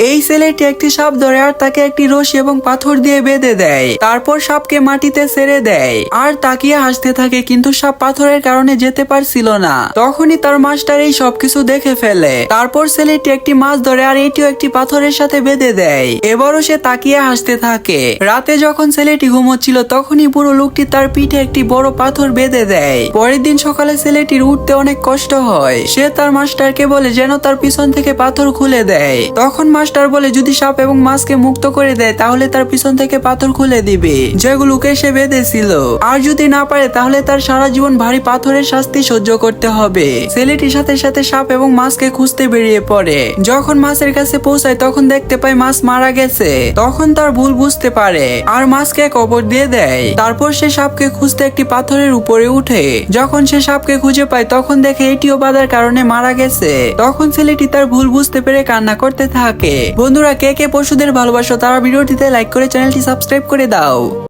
এই ছেলেটি একটি সাপ ধরে আর তাকে একটি রশি এবং পাথর দিয়ে বেঁধে দেয়। তারপর সাপকে মাটিতে ছেড়ে দেয় আর তাকিয়ে হাসতে থাকে, কিন্তু সাপ পাথরের কারণে যেতে পারছিল না। তখনই তার মাস্টার এই সবকিছু দেখে ফেলে। তারপর ছেলেটি একটি মাছ ধরে আর এটিও একটি পাথরের সাথে বেঁধে দেয়। এবারও সে তাকিয়ে হাসতে থাকে। রাতে যখন ছেলেটি ঘুমোচ্ছিল তখনই বুড়ো লোকটি তার পিঠে একটি বড় পাথর বেঁধে দেয়। পরের দিন সকালে ছেলেটির উঠতে অনেক কষ্ট হয়। সে তার মাস্টারকে বলে যেন তার পিছন থেকে পাথর খুলে দেয়। তখন মাস্টার বলে যদি সাপ এবং মাছকে মুক্ত করে দেয় তাহলে তার পিছন থেকে পাথর খুলে দিবে যেগুলোকে সে বেঁধেছিল। আর যদি না পারে তাহলে তার সারা জীবন ভারী পাথরের শাস্তি সহ্য করতে হবে। ছেলেটির সাথে সাথে সাপ এবং মাছকে খুঁজতে বেরিয়ে পড়ে। যখন মাছের কাছে পৌঁছায় তখন দেখতে পায় মাছ মারা গেছে। তখন তার ভুল বুঝতে পারে আর মাছকে কবর দিয়ে দেয়। তারপর সে সাপকে খুঁজতে একটি পাথরের উপরে উঠে। যখন সে সাপকে খুঁজে পায় তখন দেখে এটিও বাধার কারণে মারা গেছে। তখন ছেলেটি তার ভুল বুঝতে পেরে কান্না করতে থাকে। বন্ধুরা, কে কে পশুদের ভালোবাসো তারা ভিডিওটিতে লাইক করে চ্যানেলটি সাবস্ক্রাইব করে দাও।